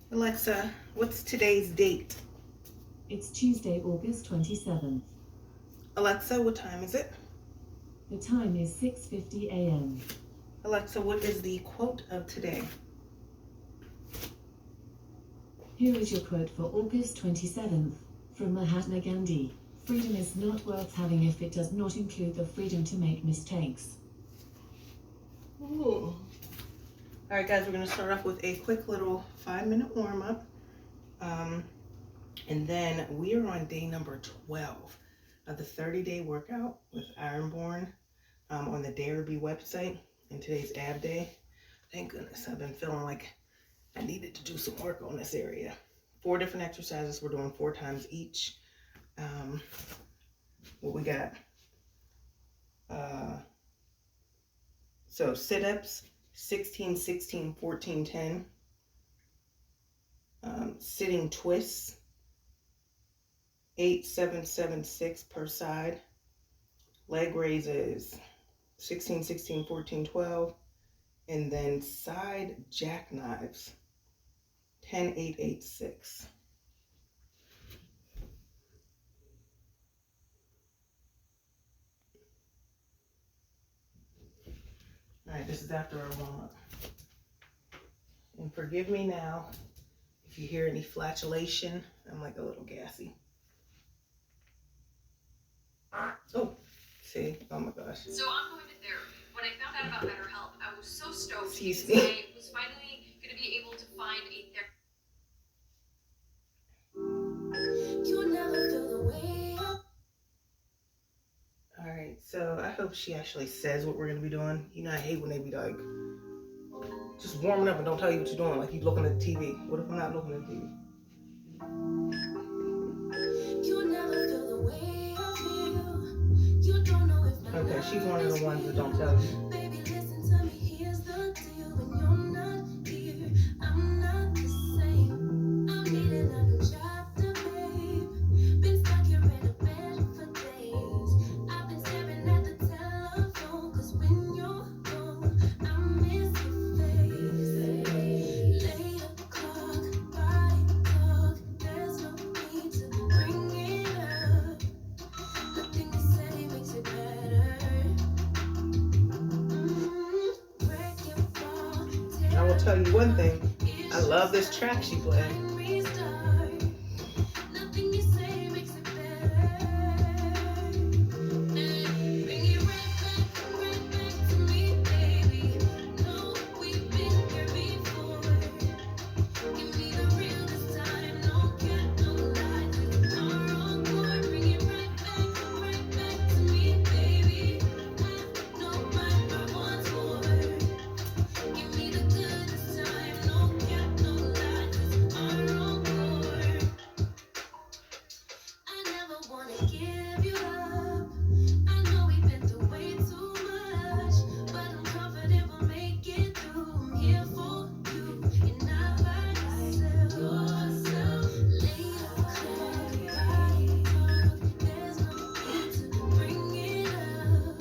Alexa, what's today's date? It's Tuesday, August 27th. Alexa, what time is it? The time is 6:50 a.m. Alexa, what is the quote of today? Here is your quote for August 27th from Mahatma Gandhi. Freedom is not worth having if it does not include the freedom to make mistakes. Ooh. All right, guys, we're going to start off with a quick little 5-minute warm-up. And then we are on day number 12 of the 30-day workout with Ironborn on the Darabee website. And today's ab day. Thank goodness, I've been feeling like I needed to do some work on this area. 4 different exercises. We're doing 4 times each. What we got? So sit-ups, 16, 16, 14, 10. Sitting twists, 8, 7, 7, 6 per side. Leg raises, 16, 16, 14, 12. And then side jackknives, 10, 8, 8, 6. All right, this is after our warm-up. And forgive me now if you hear any flatulation. I'm like a little gassy. Oh, see? Oh my gosh. So I'm going to therapy. When I found out about BetterHelp, I was so stoked Excuse because me. I was finally going to be able to find a therapist. You never feel the way up. All right, so I hope she actually says what we're gonna be doing. You know, I hate when they be like, just warming up and don't tell you what you're doing, like you looking at the TV. What if I'm not looking at the TV? You never feel the way I feel. You don't know if my Okay, she's one of the ones that don't tell you. baby, listen to me, here's the deal. When you're not here, I'm not the same. I'm needing a new chapter, babe. Been stuck here in a bed for days. I've been staring at the telephone, cause when you're gone, I miss your face. Late o'clock, body talk, there's no need to bring it up. Nothing you say makes it better. Break your fall, I will tell you one thing. I tear love this track she played. and restart. Nothing you say makes it better. Bring it right back to me, baby. No, we've been here before. Give me the real this time, no cap, no lie. Our own board, bring it right back to me, baby. I know my heart wants more. Give me the good this time, no cap, no lie. Our own board. I never wanna give you up. I know we've been through way too much, but I'm confident we'll make it through. I'm here for you, you're not by yourself. Late o'clock, body talk, there's no need to bring it up.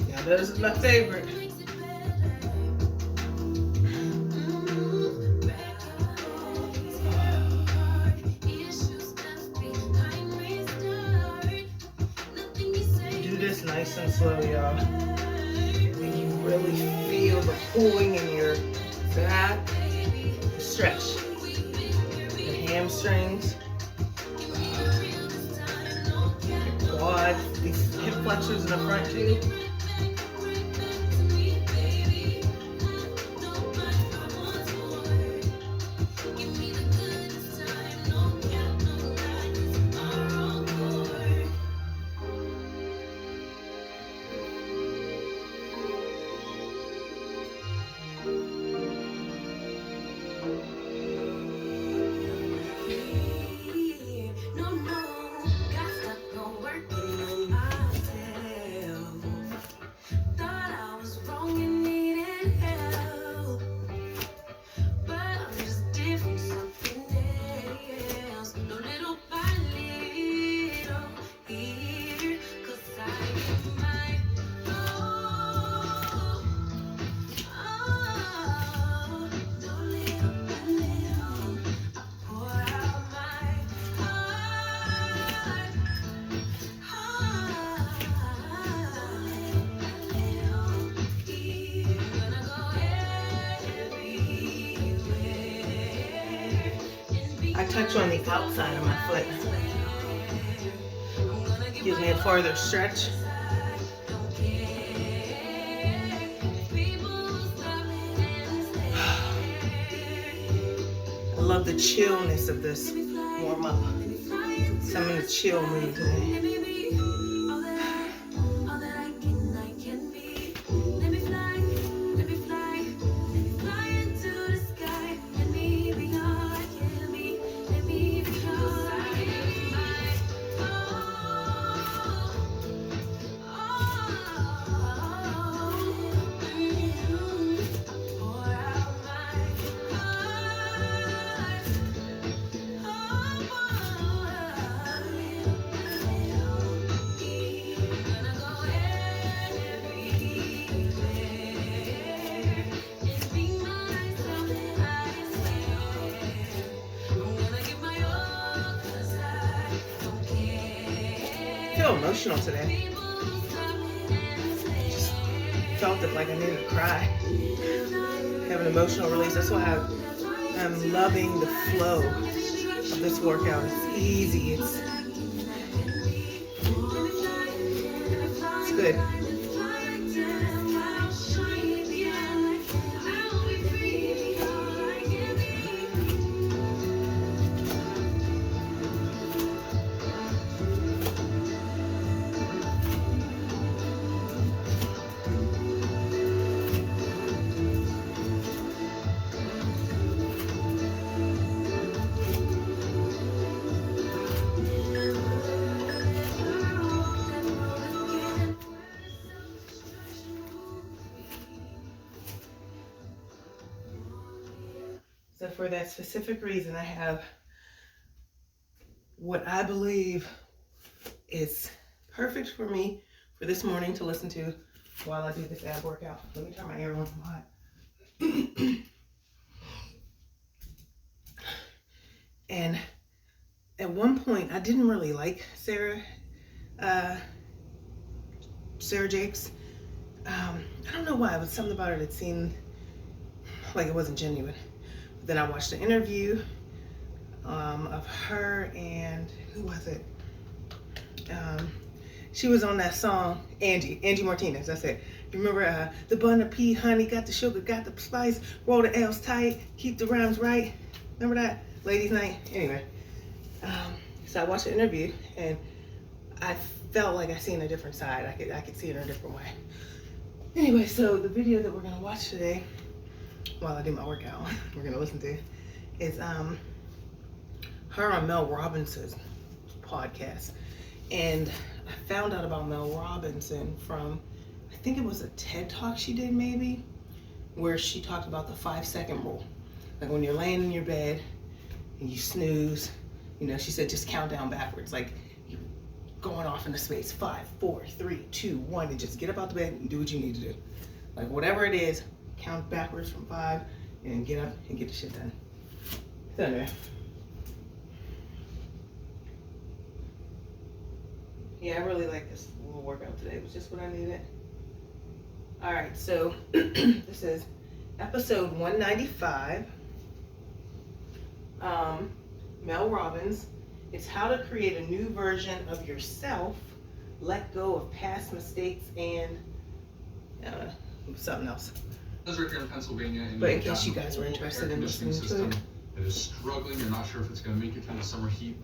Now this is my favorite. Makes it better. Break it all, tear apart, issues left behind, restart. Nothing you say Do this nice and slow, y'all. And you really feel the pulling in your back. Stretch. Your hamstrings, your quads, these hip flexors in the front too. No, got stuck on working on myself. touch on the outside of my foot. Gives me a farther stretch. I love the chillness of this warm up. So I'm in a chill mood today. I feel emotional today. Just felt it like I needed to cry. Have an emotional release. That's why I'm loving the flow of this workout. It's easy. It's good. So for that specific reason, I have what I believe is perfect for me for this morning to listen to while I do this ab workout. Let me turn my air on, I'm hot. And at one point, I didn't really like Sarah Jakes. I don't know why, but something about her that seemed like it wasn't genuine. Then I watched an interview of her and who was it? She was on that song, Angie Martinez. That's it. You remember the bun of pea, honey, got the sugar, got the spice, roll the L's tight, keep the rhymes right. Remember that? Ladies' night? Anyway. So I watched the interview and I felt like I seen a different side. I could see it in a different way. Anyway, so the video that we're gonna watch today, while I do my workout, we're gonna listen to, is her on Mel Robinson's podcast. And I found out about Mel Robinson from, I think it was a TED Talk she did maybe, where she talked about the 5-second rule. Like when you're laying in your bed and you snooze, you know, she said just count down backwards, like you're going off into space, 5, 4, 3, 2, 1, and just get up out the bed and do what you need to do. Like whatever it is, count backwards from 5 and get up and get the shit done. So anyway. Yeah, I really like this little workout today. It was just what I needed. All right, so this is episode 195. Mel Robbins. It's how to create a new version of yourself, let go of past mistakes, and something else. I was right here in Pennsylvania, and but in case you guys were interested in listening to it, that is struggling. You're not sure if it's going to make it through the summer heat.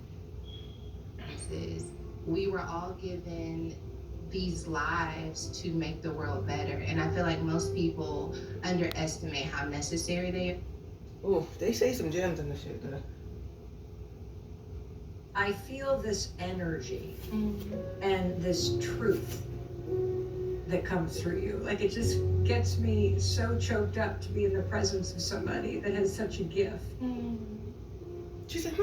We were all given these lives to make the world better, and I feel like most people underestimate how necessary they are. Ooh, they say some gems in the shit though. I feel this energy and this truth that comes through you. Like it just gets me so choked up to be in the presence of somebody that has such a gift. She said,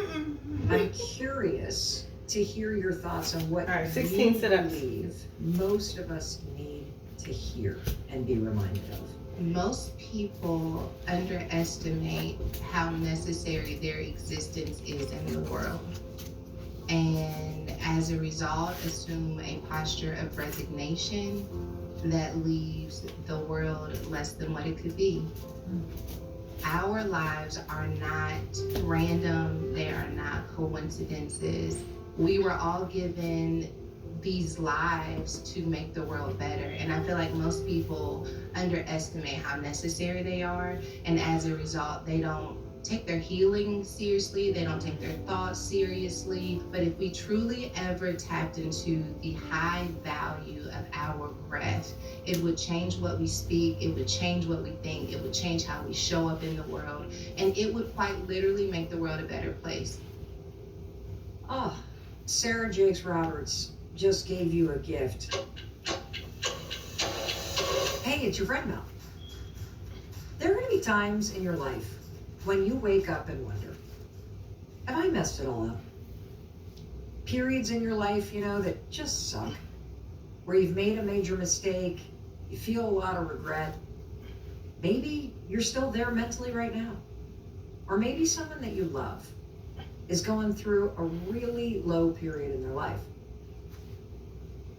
I'm curious to hear your thoughts on what all right, 16 you sit-ups. believe most of us need to hear and be reminded of. Most people underestimate how necessary their existence is in the world, and as a result assume a posture of resignation that leaves the world less than what it could be. Our lives are not random, they are not coincidences. We were all given these lives to make the world better. And I feel like most people underestimate how necessary they are. And as a result, they don't take their healing seriously, they don't take their thoughts seriously. But if we truly ever tapped into the high value of our breath, it would change what we speak, it would change what we think, it would change how we show up in the world, and it would quite literally make the world a better place. Oh, Sarah Jakes Roberts just gave you a gift. Hey, it's your friend Mel. There are going to be times in your life when you wake up and wonder, have I messed it all up? Periods in your life, that just suck, where you've made a major mistake, you feel a lot of regret. Maybe you're still there mentally right now. Or maybe someone that you love is going through a really low period in their life.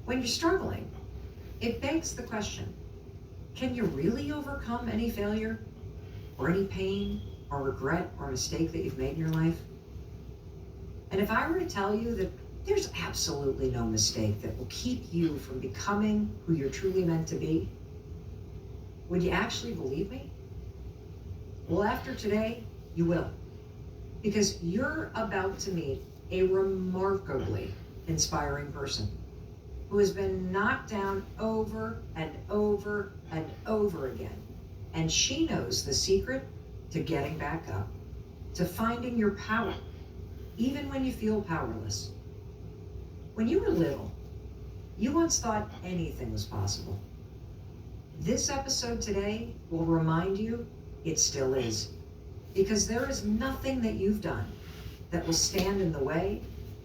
When you're struggling, it begs the question, can you really overcome any failure or any pain or regret or mistake that you've made in your life? And if I were to tell you that there's absolutely no mistake that will keep you from becoming who you're truly meant to be, would you actually believe me? Well, after today, you will. Because you're about to meet a remarkably inspiring person who has been knocked down over and over and over again. And she knows the secret to getting back up, to finding your power, even when you feel powerless. When you were little, you once thought anything was possible. This episode today will remind you it still is, because there is nothing that you've done that will stand in the way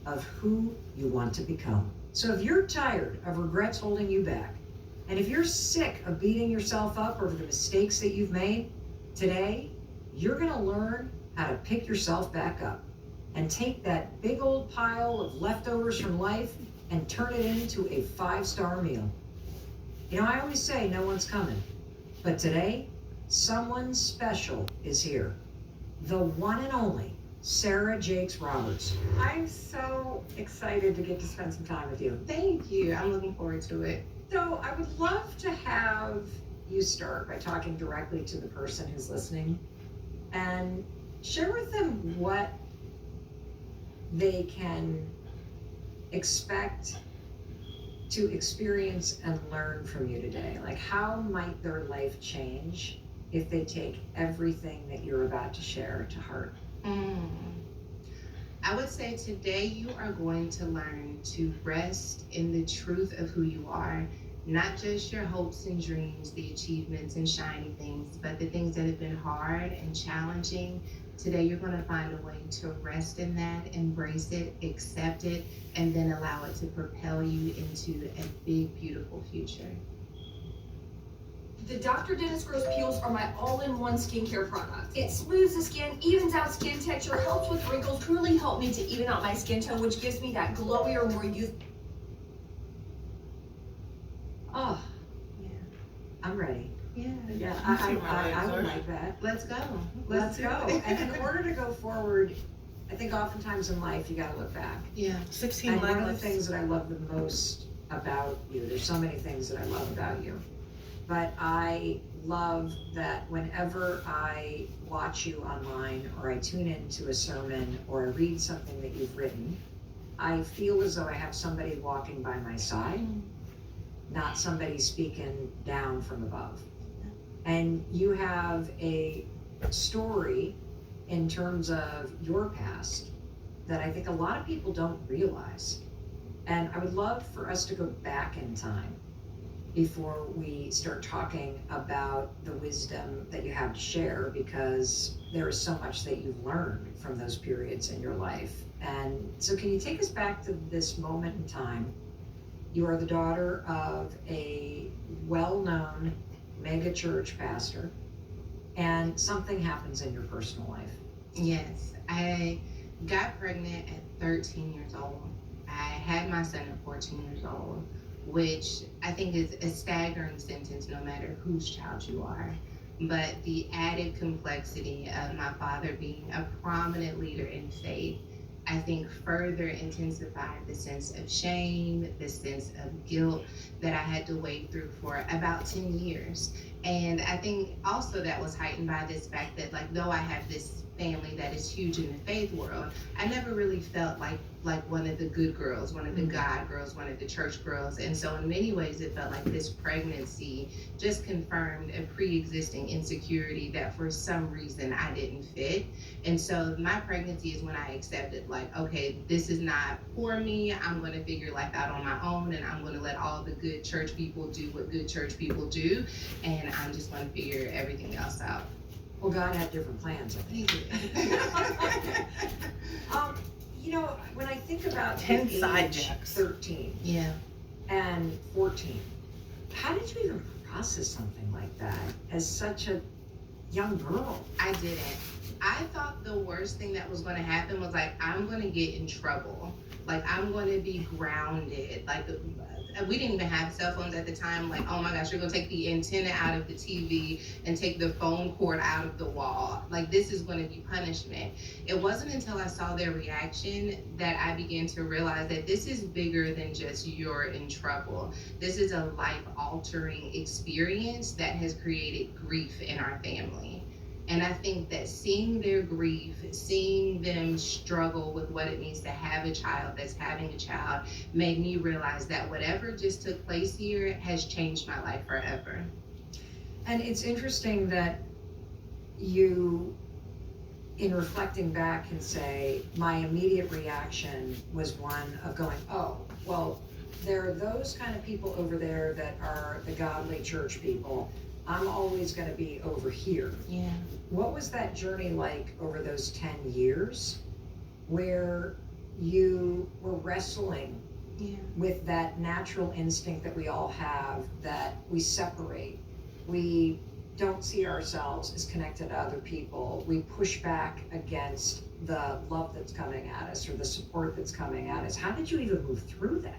of who you want to become. So if you're tired of regrets holding you back, and if you're sick of beating yourself up over the mistakes that you've made, today you're going to learn how to pick yourself back up and take that big old pile of leftovers from life and turn it into a 5-star meal. I always say no one's coming, but today someone special is here. The one and only Sarah Jakes Roberts. I'm so excited to get to spend some time with you. Thank you. I'm looking forward to it. So I would love to have you start by talking directly to the person who's listening and share with them what they can expect to experience and learn from you today. Like, how might their life change if they take everything that you're about to share to heart? I would say today you are going to learn to rest in the truth of who you are, not just your hopes and dreams, the achievements and shiny things, but the things that have been hard and challenging. Today you're going to find a way to rest in that, embrace it, accept it, and then allow it to propel you into a big, beautiful future. The Dr. Dennis Gross Peels are my all-in-one skincare product. It smooths the skin, evens out skin texture, helps with wrinkles, truly helped me to even out my skin tone, which gives me that glowier, more youth. Oh, yeah, I'm ready. Yeah. Yeah, too, my I would legs like that. Let's go. Let's do go. it. And in order to go forward, I think oftentimes in life you got to look back. Yeah. 16 And one of the legless. things that I love the most about you, there's so many things that I love about you, but I love that whenever I watch you online or I tune into a sermon or I read something that you've written, I feel as though I have somebody walking by my side, not somebody speaking down from above. And you have a story in terms of your past that I think a lot of people don't realize. And I would love for us to go back in time before we start talking about the wisdom that you have to share, because there is so much that you've learned from those periods in your life. And so can you take us back to this moment in time? You are the daughter of a well-known mega church pastor, and something happens in your personal life. Yes, I got pregnant at 13 years old. I had my son at 14 years old, which I think is a staggering sentence no matter whose child you are. but the added complexity of my father being a prominent leader in faith, I think further intensified the sense of shame, the sense of guilt that I had to wade through for about 10 years. And I think also that was heightened by this fact that, like, though I have this family that is huge in the faith world, I never really felt like one of the good girls, one of the God girls, one of the church girls. And so in many ways it felt like this pregnancy just confirmed a pre-existing insecurity that for some reason I didn't fit. And so my pregnancy is when I accepted, like, okay, this is not for me. I'm going to figure life out on my own, and I'm going to let all the good church people do what good church people do, and I'm just going to figure everything else out. Well, God had different plans, I think. You know, when I think about 10 the side age jacks. 13 Yeah. and 14, how did you even process something like that as such a young girl? I didn't. I thought the worst thing that was going to happen was, like, I'm going to get in trouble. Like, I'm going to be grounded. Like, we didn't even have cell phones at the time. Like, oh my gosh, you're going to take the antenna out of the TV and take the phone cord out of the wall. Like, this is going to be punishment. It wasn't until I saw their reaction that I began to realize that this is bigger than just you're in trouble. This is a life-altering experience that has created grief in our family. And I think that seeing their grief, seeing them struggle with what it means to have a child that's having a child, made me realize that whatever just took place here has changed my life forever. And it's interesting that you, in reflecting back, can say, my immediate reaction was one of going, oh, well, there are those kind of people over there that are the godly church people. I'm always going to be over here. Yeah. What was that journey like over those 10 years where you were wrestling with that natural instinct that we all have, that we separate, we don't see ourselves as connected to other people, we push back against the love that's coming at us or the support that's coming at us? How did you even move through that?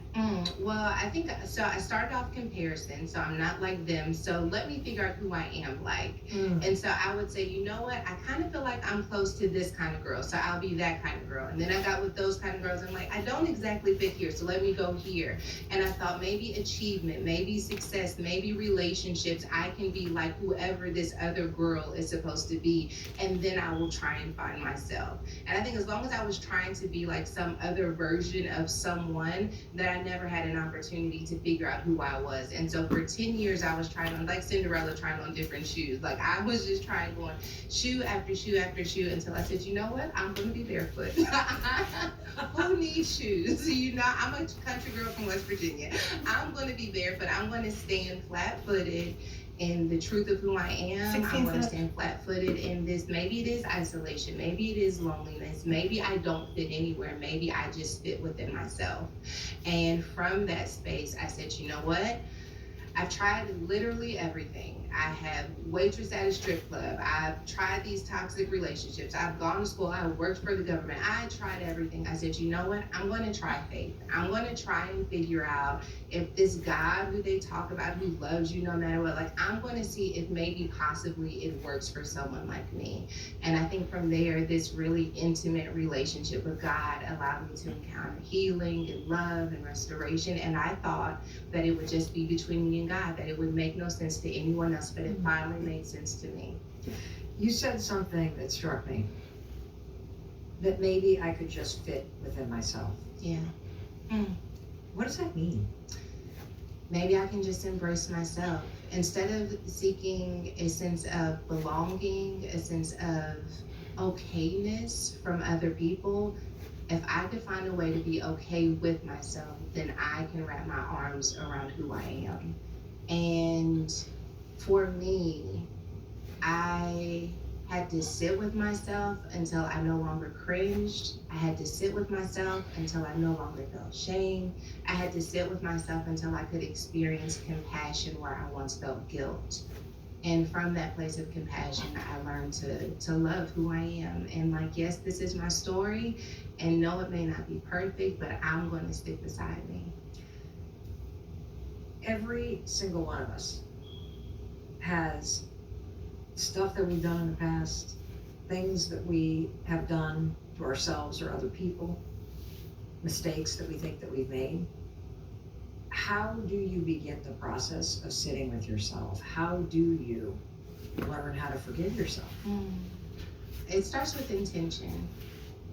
Well, I think, so I started off comparison, so I'm not like them, so let me figure out who I am like. And so I would say, you know what, I kind of feel like I'm close to this kind of girl, so I'll be that kind of girl. And then I got with those kind of girls, I'm like, I don't exactly fit here, so let me go here. And I thought maybe achievement, maybe success, maybe relationships, I can be like whoever this other girl is supposed to be, and then I will try and find myself. And I think as long as I was trying to be like some other version of someone, that I never had an opportunity to figure out who I was. And so for 10 years, I was trying on, like Cinderella, trying on different shoes. Like, I was just trying on shoe after shoe after shoe until I said, you know what, I'm gonna be barefoot. Who needs shoes? You know, I'm a country girl from West Virginia. I'm gonna be barefoot. I'm gonna stand flat-footed in the truth of who I am. I'm going to stand flat-footed in this. Maybe it is isolation. Maybe it is loneliness. Maybe I don't fit anywhere. Maybe I just fit within myself. And from that space, I said, you know what? I've tried literally everything. I have waitressed at a strip club. I've tried these toxic relationships. I've gone to school. I've worked for the government. I tried everything. I said, you know what? I'm going to try faith. I'm going to try and figure out if this God who they talk about, who loves you no matter what, like, I'm going to see if maybe possibly it works for someone like me. And I think from there, this really intimate relationship with God allowed me to encounter healing and love and restoration. And I thought that it would just be between me and God, that it would make no sense to anyone else, but it finally made sense to me. You said something that struck me, that maybe I could just fit within myself. Yeah. What does that mean? Maybe I can just embrace myself. Instead of seeking a sense of belonging, a sense of okayness from other people, if I could find a way to be okay with myself, then I can wrap my arms around who I am. And for me, I had to sit with myself until I no longer cringed. I had to sit with myself until I no longer felt shame. I had to sit with myself until I could experience compassion where I once felt guilt. And from that place of compassion, I learned to love who I am. And like, yes, this is my story, and no, it may not be perfect, but I'm going to stick beside me. Every single one of us has stuff that we've done in the past, things that we have done to ourselves or other people, mistakes that we think that we've made. How do you begin the process of sitting with yourself? How do you learn how to forgive yourself? It starts with intention.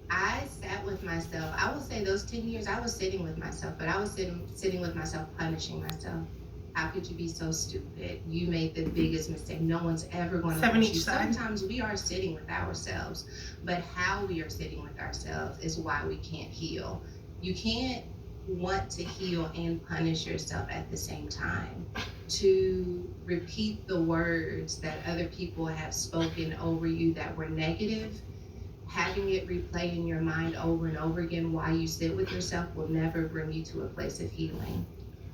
I sat with myself. I will say those 10 years I was sitting with myself, but I was sitting with myself, punishing myself. How could you be so stupid? You made the biggest mistake. No one's ever going to 7 punish each you. side. Sometimes we are sitting with ourselves, but how we are sitting with ourselves is why we can't heal. You can't want to heal and punish yourself at the same time. To repeat the words that other people have spoken over you that were negative, having it replay in your mind over and over again while you sit with yourself will never bring you to a place of healing.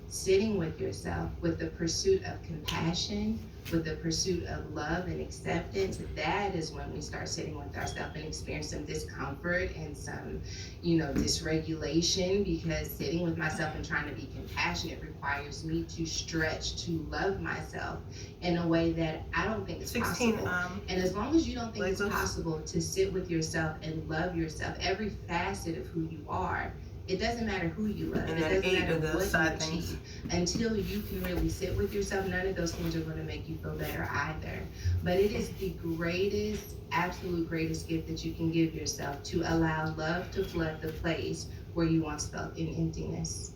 Sitting with yourself with the pursuit of compassion, with the pursuit of love and acceptance, that is when we start sitting with ourselves and experience some discomfort and some, dysregulation, because sitting with myself and trying to be compassionate requires me to stretch to love myself in a way that I don't think is 16, possible. And as long as you don't think it's Legos. possible to sit with yourself and love yourself, every facet of who you are, it doesn't matter who you love. And It then doesn't 8 matter of the what side you things. achieve. Until you can really sit with yourself, none of those things are going to make you feel better either. But it is the greatest, absolute greatest gift that you can give yourself, to allow love to flood the place where you once felt in emptiness.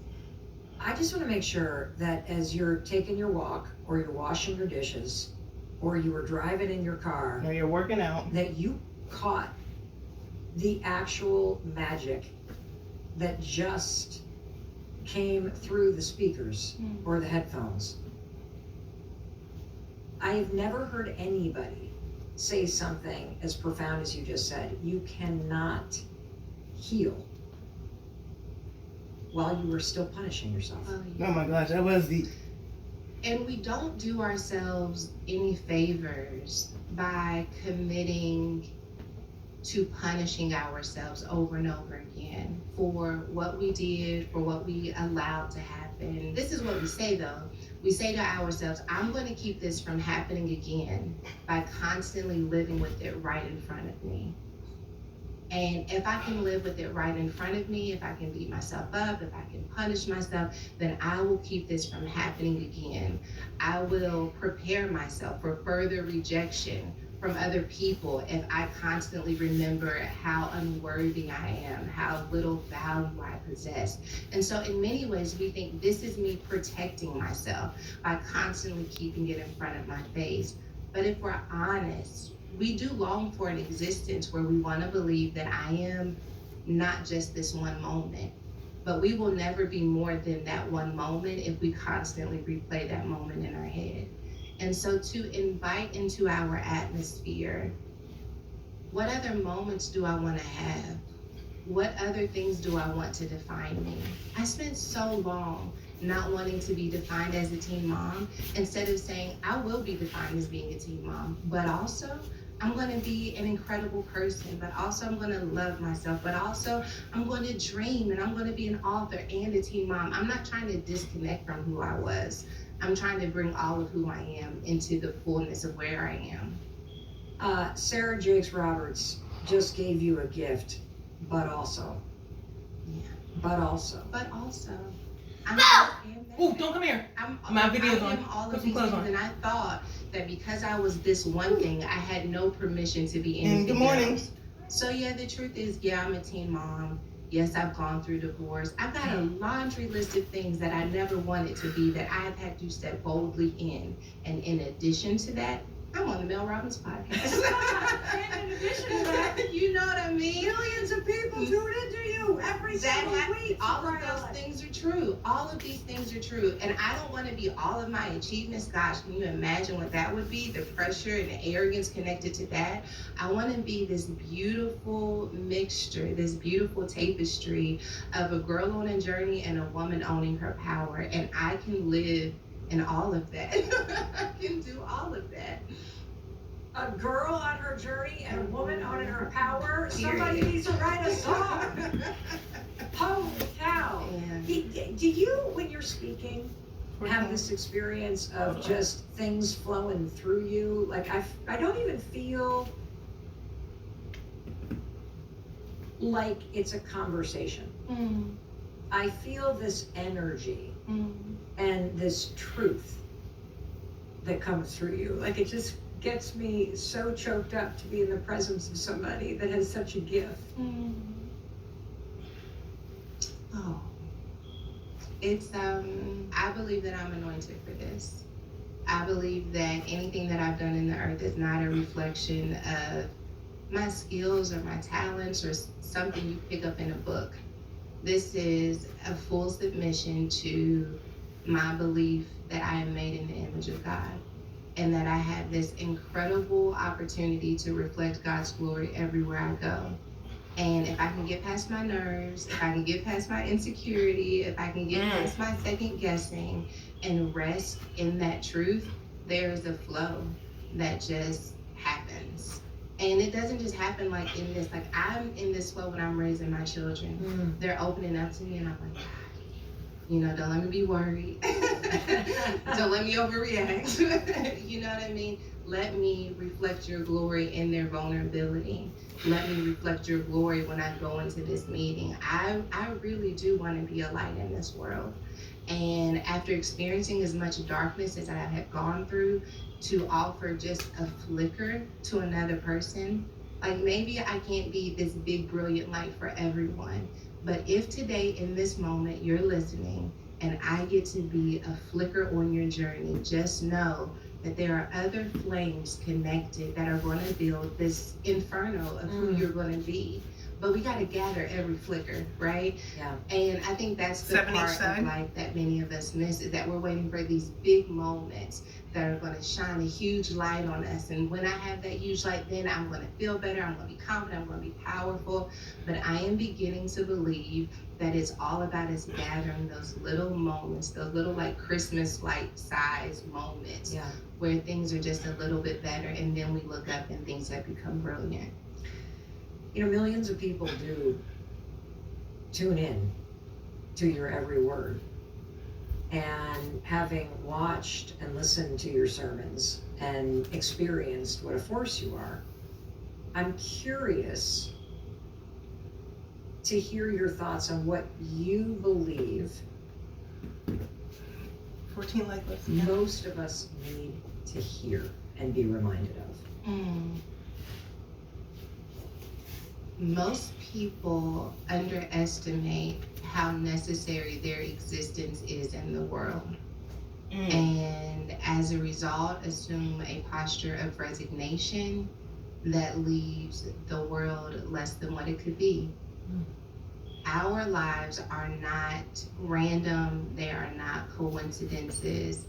I just want to make sure that as you're taking your walk, or you're washing your dishes, or you were driving in your car, Or you're working out. that you caught the actual magic that just came through the speakers or the headphones. I've never heard anybody say something as profound as you just said. You cannot heal while you were still punishing yourself. Oh my gosh, that was deep. And we don't do ourselves any favors by committing to punishing ourselves over and over again for what we did, for what we allowed to happen. This is what we say though. We say to ourselves, I'm going to keep this from happening again by constantly living with it right in front of me. And if I can live with it right in front of me, if I can beat myself up, if I can punish myself, then I will keep this from happening again. I will prepare myself for further rejection from other people if I constantly remember how unworthy I am, how little value I possess. And so in many ways, we think this is me protecting myself by constantly keeping it in front of my face. But if we're honest, we do long for an existence where we want to believe that I am not just this one moment, but we will never be more than that one moment if we constantly replay that moment in our head. And so to invite into our atmosphere, what other moments do I want to have? What other things do I want to define me? I spent so long not wanting to be defined as a teen mom, instead of saying, I will be defined as being a teen mom, but also I'm going to be an incredible person, but also I'm going to love myself, but also I'm going to dream, and I'm going to be an author and a teen mom. I'm not trying to disconnect from who I was. I'm trying to bring all of who I am into the fullness of where I am. Sarah Jakes Roberts just gave you a gift, but also. Yeah. But also. But also, I'm Ooh, don't come here. My video's on. I am all Put of some these clothes things, on. and I thought that because I was this one thing, I had no permission to be And anything good morning. else. So yeah, the truth is, yeah, I'm a teen mom. Yes, I've gone through divorce. I've got a laundry list of things that I never wanted to be that I've had to step boldly in. And in addition to that, I'm on the Mel Robbins podcast. And in addition to that, you know what I mean? millions of people tune into you every single week. All of those things are true. All of these things are true. And I don't want to be all of my achievements. Gosh, can you imagine what that would be? The pressure and the arrogance connected to that. I want to be this beautiful mixture, this beautiful tapestry of a girl on a journey and a woman owning her power. And I can live in all of that. I can do all of that. A girl on her journey and a woman on her power. Period. Somebody needs to write a song. Holy cow. And Do you, when you're speaking, have this experience of just things flowing through you. Like I don't even feel like it's a conversation. I feel this energy and this truth that comes through you. Like it just gets me so choked up to be in the presence of somebody that has such a gift. Oh, it's I believe that I'm anointed for this. I believe that anything that I've done in the earth is not a reflection of my skills or my talents or something you pick up in a book. This is a full submission to my belief that I am made in the image of God and that I have this incredible opportunity to reflect God's glory everywhere I go. And if I can get past my nerves, if I can get past my insecurity, if I can get past my second guessing and rest in that truth, there is a flow that just happens. And it doesn't just happen like in this, like I'm in this flow when I'm raising my children. They're opening up to me and I'm like, God, you know, don't let me be worried. Don't let me overreact. You know what I mean? Let me reflect your glory in their vulnerability. Let me reflect your glory when I go into this meeting. I really do want to be a light in this world. And after experiencing as much darkness as I have gone through, to offer just a flicker to another person, like maybe I can't be this big, brilliant light for everyone, but if today in this moment you're listening and I get to be a flicker on your journey, just know that there are other flames connected that are going to build this inferno of who you're going to be. But we got to gather every flicker, right? Yeah. And I think that's the part of life that many of us miss, is that we're waiting for these big moments that are going to shine a huge light on us. And when I have that huge light, then I'm going to feel better. I'm going to be confident. I'm going to be powerful. But I am beginning to believe that it's all about us gathering those little moments, those little like Christmas light size moments where things are just a little bit better. And then we look up and things have become brilliant. You know, millions of people do tune in to your every word. And having watched and listened to your sermons and experienced what a force you are, I'm curious to hear your thoughts on what you believe 14 like lists. most of us need to hear and be reminded of. Most people underestimate how necessary their existence is in the world. And as a result, assume a posture of resignation that leaves the world less than what it could be. Our lives are not random, they are not coincidences.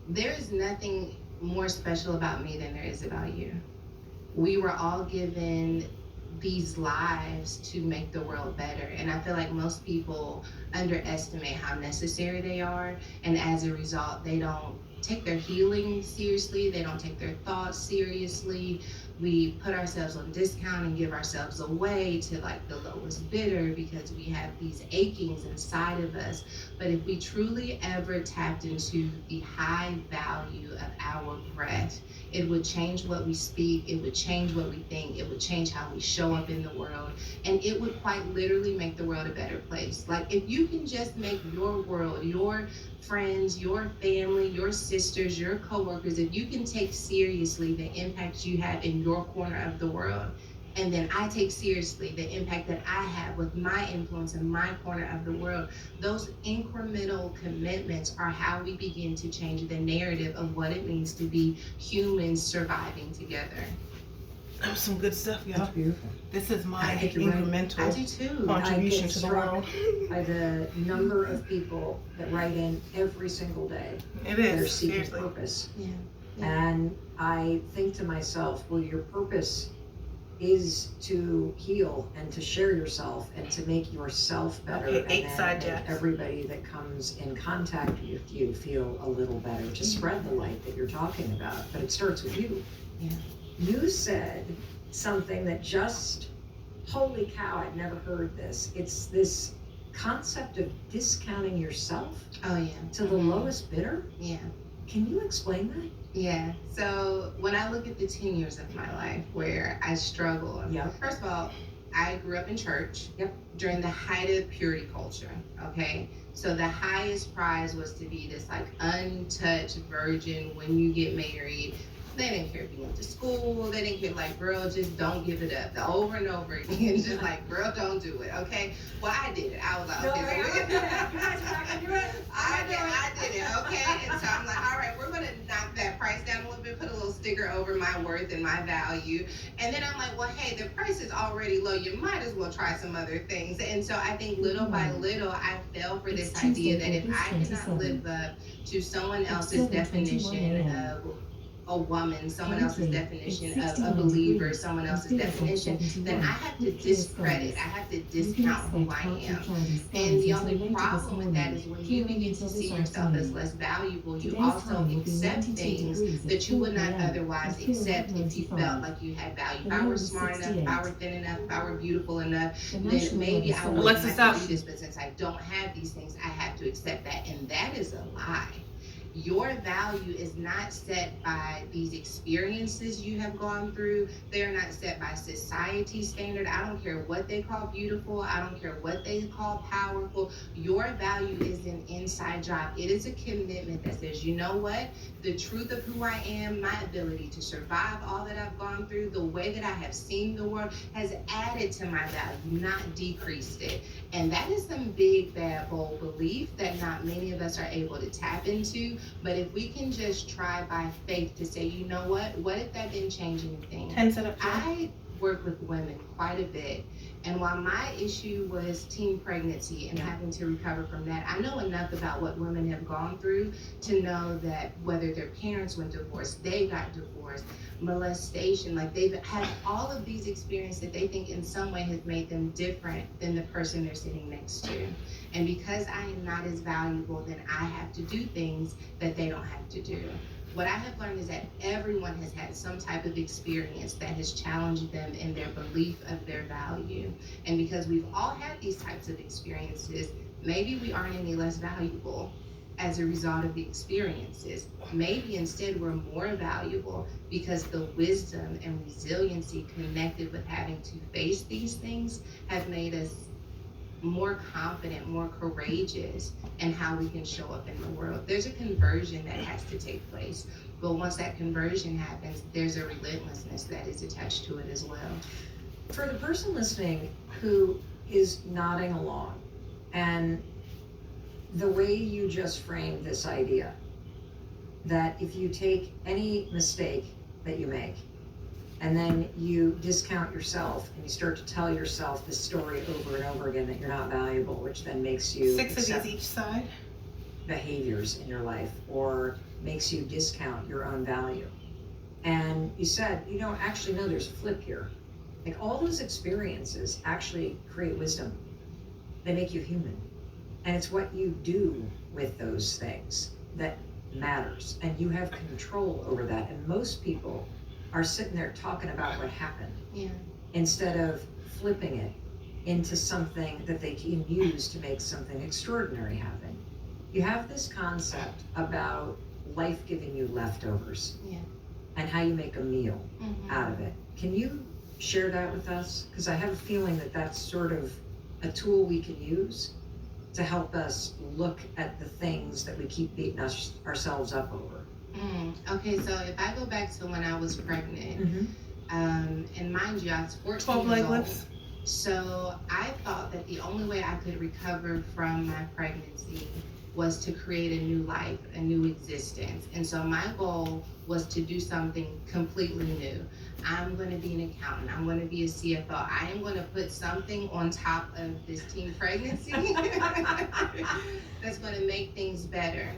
There is nothing more special about me than there is about you. We were all given these lives to make the world better, and I feel like most people underestimate how necessary they are, and as a result they don't take their healing seriously, they don't take their thoughts seriously. We put ourselves on discount and give ourselves away to like the lowest bidder because we have these achings inside of us. But if we truly ever tapped into the high value of our breath, it would change what we speak, it would change what we think, it would change how we show up in the world, and it would quite literally make the world a better place. Like if you can just make your world, your friends, your family, your sisters, your coworkers, if you can take seriously the impact you have in your corner of the world, and then I take seriously the impact that I have with my influence in my corner of the world, those incremental commitments are how we begin to change the narrative of what it means to be humans surviving together. That was some good stuff, y'all. That's beautiful. This is my I think you're right. incremental I do too. contribution I get to the struck world. by the number of people that write in every single day. It They're is, seeking seriously. purpose. Yeah. And I think to myself, well, your purpose is to heal and to share yourself and to make yourself better, Okay, and 8 then side make jacks. everybody that comes in contact with you feel a little better, to spread the light that you're talking about. But it starts with you. Yeah. You said something that just, holy cow, I'd never heard this. It's this concept of discounting yourself Oh yeah. to the Mhm. lowest bidder? Yeah. Can you explain that? Yeah. So when I look at the 10 years of my life where I struggled, Yep. first of all, I grew up in church. Yep. During the height of purity culture. Okay. So the highest prize was to be this like untouched virgin when you get married. They didn't care if you went to school. They didn't care. Like, girl, just don't give it up. The over and over again. Just like, girl, don't do it. Okay. Well, I did it. I was like, okay. I'm gonna do it. You guys are not gonna do it. I did it. Okay. And so I'm like, all right, we're gonna knock that price down a little bit, put a little sticker over my worth and my value. And then I'm like, well, hey, the price is already low. You might as well try some other things. And so I think little by little, I fell for this It's idea Tuesday, that if I August cannot 27th. live up to someone It's else's 7:21 definition a.m. of a woman, someone else's Currently, definition it's of a 69 believer, degrees, someone else's and feels like definition, 71 then I have to with clear discredit, skies. I have to You can discount who expect I partly am. cloudy skies And the until only later this problem with that morning, is when you clearing begin until to this see yourself as afternoon. less valuable, you Today's also high will be accept 92 things degrees at that you would 4 not p.m. otherwise and feels accept like if you 95. felt like you had value. If The I low were is smart enough, if 68. I were thin enough, if I were beautiful enough, The then national maybe weather I service wouldn't Alexa, have to stop. do this. But since I don't have these things, I have to accept that. And that is a lie. Your value is not set by these experiences you have gone through. They're not set by society standard. I don't care what they call beautiful. I don't care what they call powerful. Your value is an inside job. It is a commitment that says, you know what? The truth of who I am, my ability to survive all that I've gone through, the way that I have seen the world has added to my value, not decreased it. And that is some big, bad, bold belief that not many of us are able to tap into. But if we can just try by faith to say, you know what if that didn't change anything? 10 set up. I work with women quite a bit. And while my issue was teen pregnancy and having to recover from that, I know enough about what women have gone through to know that whether their parents went divorced, they got divorced, molestation, like they've had all of these experiences that they think in some way has made them different than the person they're sitting next to. And because I am not as valuable, then I have to do things that they don't have to do. What I have learned is that everyone has had some type of experience that has challenged them in their belief of their value. And because we've all had these types of experiences, maybe we aren't any less valuable as a result of the experiences. Maybe instead we're more valuable because the wisdom and resiliency connected with having to face these things have made us more confident, more courageous in how we can show up in the world. There's a conversion that has to take place. But once that conversion happens, there's a relentlessness that is attached to it as well. For the person listening who is nodding along, and the way you just framed this idea, that if you take any mistake that you make, and then you discount yourself and you start to tell yourself this story over and over again that you're not valuable, which then makes you 6 of accept these each side. behaviors in your life or makes you discount your own value. And you said, actually, no, there's a flip here. Like all those experiences actually create wisdom. They make you human. And it's what you do with those things that matters. And you have control over that. And most people are sitting there talking about what happened instead of flipping it into something that they can use to make something extraordinary happen. You have this concept about life giving you leftovers and how you make a meal out of it. Can you share that with us? Because I have a feeling that that's sort of a tool we can use to help us look at the things that we keep beating ourselves up over. Okay, so if I go back to when I was pregnant, and mind you, I was 14 12 years leg old. lifts. So I thought that the only way I could recover from my pregnancy was to create a new life, a new existence. And so my goal was to do something completely new. I'm going to be an accountant. I'm going to be a CFO. I am going to put something on top of this teen pregnancy that's going to make things better.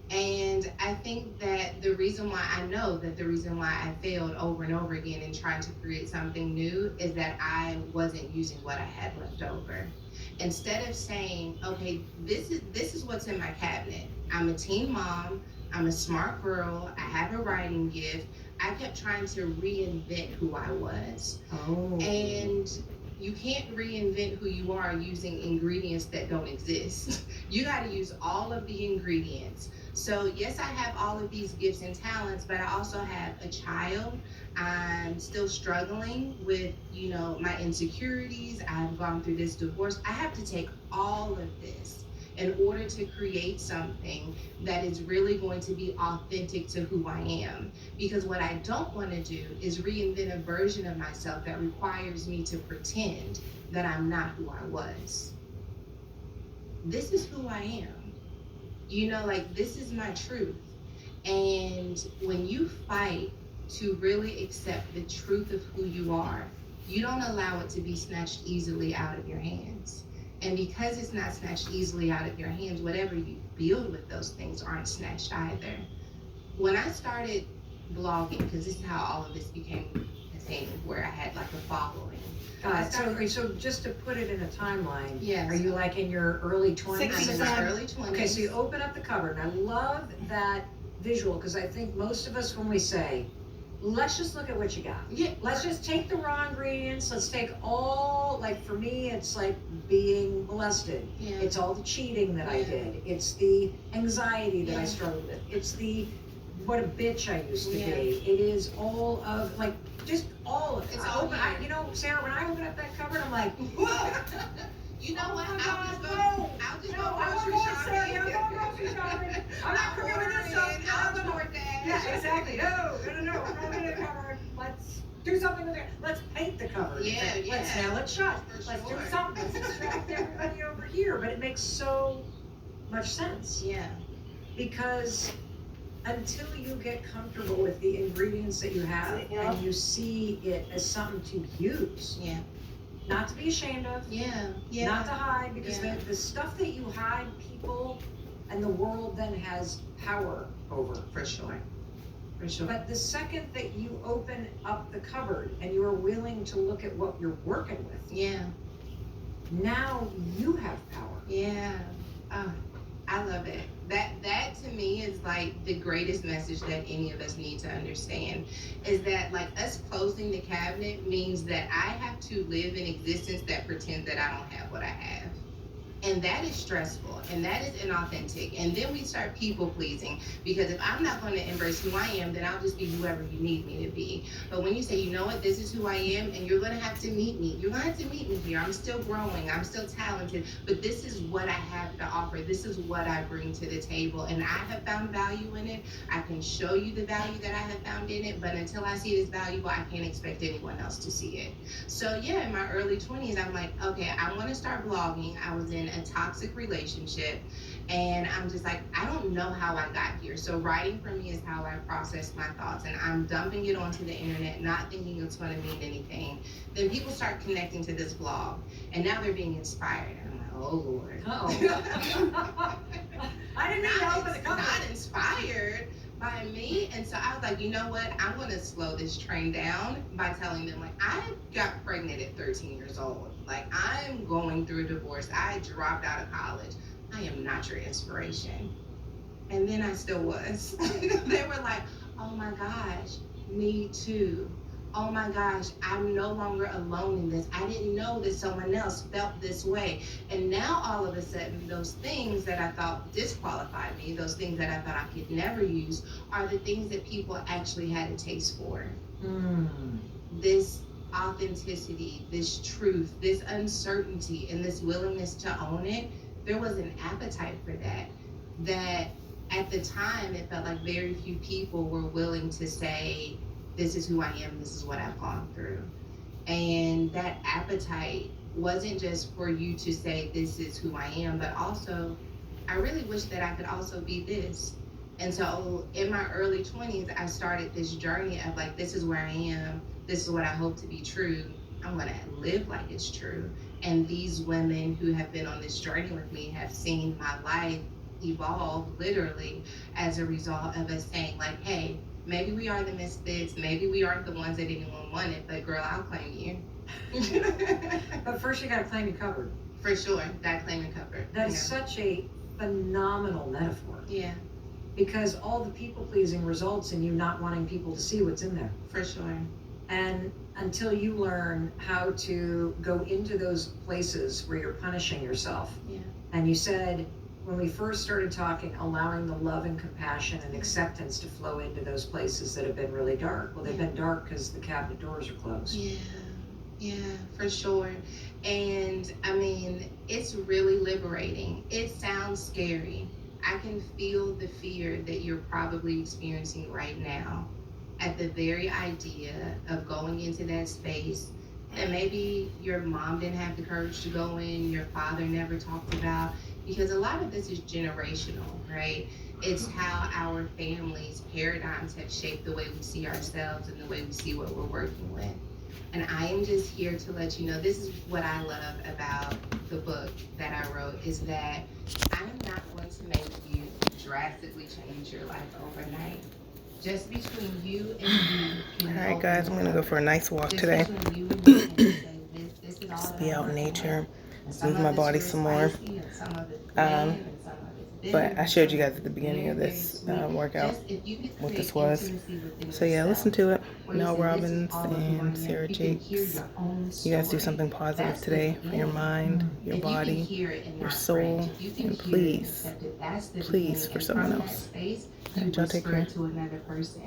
And I think that the reason why I failed over and over again in trying to create something new is that I wasn't using what I had left over. Instead of saying, okay, this is what's in my cabinet. I'm a teen mom. I'm a smart girl. I have a writing gift. I kept trying to reinvent who I was. Oh. And You can't reinvent who you are using ingredients that don't exist. You got to use all of the ingredients. So yes, I have all of these gifts and talents, but I also have a child. I'm still struggling with, you know, my insecurities. I've gone through this divorce. I have to take all of this in order to create something that is really going to be authentic to who I am. Because what I don't want to do is reinvent a version of myself that requires me to pretend that I'm not who I was. This is who I am. You know, like, this is my truth. And when you fight to really accept the truth of who you are, you don't allow it to be snatched easily out of your hands. And because it's not snatched easily out of your hands, whatever you build with those things aren't snatched either. When I started blogging, because this is how all of this became a thing, where I had like a following. So just to put it in a timeline, Yes. are you like in your early 20s? I'm in my early 20s. Okay, so you open up the cupboard, and I love that visual, because I think most of us, when we say, let's just look at what you got. Yeah. Let's just take the raw ingredients, let's take all, like for me, it's like being molested. Yeah. It's all the cheating that I Yeah. did. It's the anxiety that I Yeah. struggled with. It's the, what a bitch I used to Yeah. be. It is all of, like, just all of it. It's I all open, here. you know, Sarah, when I open up that cupboard, I'm like, You know what? Oh my I'll just go. God, I'll just no, go I grocery won't shopping. say, I'm going grocery shopping. I'm not cooking with this stuff. I'll DoorDash. Yeah, exactly. No. We're not in the cupboard. Let's do something with it. Let's paint the cupboard. Yeah, Let's yeah. nail it shut. For Let's sure. do something. Let's distract everybody over here. But it makes so much sense, Yeah. because until you get comfortable with the ingredients that you have Yeah. and you see it as something to use, Yeah. not to be ashamed of, Yeah. Yeah. not to hide, because Yeah. the stuff that you hide, people and the world then has power over. For sure. For sure. But the second that you open up the cupboard and you are willing to look at what you're working with, Yeah. now you have power. Yeah. Oh, I love it. That to me is like the greatest message that any of us need to understand, is that like us closing the cabinet means that I have to live an existence that pretends that I don't have what I have. And that is stressful, and that is inauthentic. And then we start people pleasing, because if I'm not going to embrace who I am, then I'll just be whoever you need me to be. But when you say, you know what, this is who I am, and you're going to have to meet me. You're going to have to meet me here. I'm still growing. I'm still talented. But this is what I have to offer. This is what I bring to the table. And I have found value in it. I can show you the value that I have found in it. But until I see it as valuable, I can't expect anyone else to see it. So yeah, in my early 20s, I'm like, okay, I want to start blogging. I was in a toxic relationship, and I'm just like, I don't know how I got here. So writing for me is how I process my thoughts, and I'm dumping it onto the internet, not thinking it's going to mean anything. Then people start connecting to this blog, and now they're being inspired. And I'm like, oh Lord. Uh-oh. I didn't mean to open the cupboard. Not inspired by me. And so I was like, you know what? I'm going to slow this train down by telling them, like, I got pregnant at 13 years old. Like, I'm going through a divorce. I dropped out of college. I am not your inspiration. And then I still was. They were like, oh my gosh, me too. Oh my gosh, I'm no longer alone in this. I didn't know that someone else felt this way. And now all of a sudden, those things that I thought disqualified me, those things that I thought I could never use, are the things that people actually had a taste for. This authenticity, this truth, this uncertainty, and this willingness to own it, there was an appetite for that. That at the time, it felt like very few people were willing to say, this is who I am, this is what I've gone through. And that appetite wasn't just for you to say, this is who I am, but also, I really wish that I could also be this. And so in my early 20s, I started this journey of like, this is where I am, this is what I hope to be true. I'm gonna live like it's true. And these women who have been on this journey with me have seen my life evolve literally as a result of us saying like, hey, maybe we are the misfits, maybe we aren't the ones that anyone wanted, but girl, I'll claim you. But first you gotta claim your cupboard. For sure, that claim and cover. That is such a phenomenal metaphor, Yeah, because all the people pleasing results in you not wanting people to see what's in there. for sure. And until you learn how to go into those places where you're punishing yourself. Yeah. And you said, when we first started talking, allowing the love and compassion and acceptance to flow into those places that have been really dark. Well, they've been dark because the cabinet doors are closed. Yeah, for sure. And I mean, it's really liberating. It sounds scary. I can feel the fear that you're probably experiencing right now at the very idea of going into that space that maybe your mom didn't have the courage to go in, your father never talked about, because a lot of this is generational, right? It's how our families' paradigms have shaped the way we see ourselves and the way we see what we're working with. And I am just here to let you know, this is what I love about the book that I wrote, is that I am not going to make you drastically change your life overnight. Just between you and you. All right, guys, I'm gonna go for a nice walk Just today. between you and you can say, this is all Just that be I'm out in working nature, with. And some move of my it's body really some more. spicy, and some of it's bland, and some of it's But bitter, I showed you and guys at the beginning of very, this very sweet. workout Just if you could what create this was. intimacy within So yeah, listen yourself, to it. where you Mel say, "This is Robbins all of who I and am." Sarah You can hear Jakes. your own You guys do story. something positive That's the today for your beginning. mind, your If you can body, hear it and your not soul, cringe, if you can and hear it and please, accept it, that's the please beginning. for And someone from else. that space, All you right, y'all take whisper care. it to another person.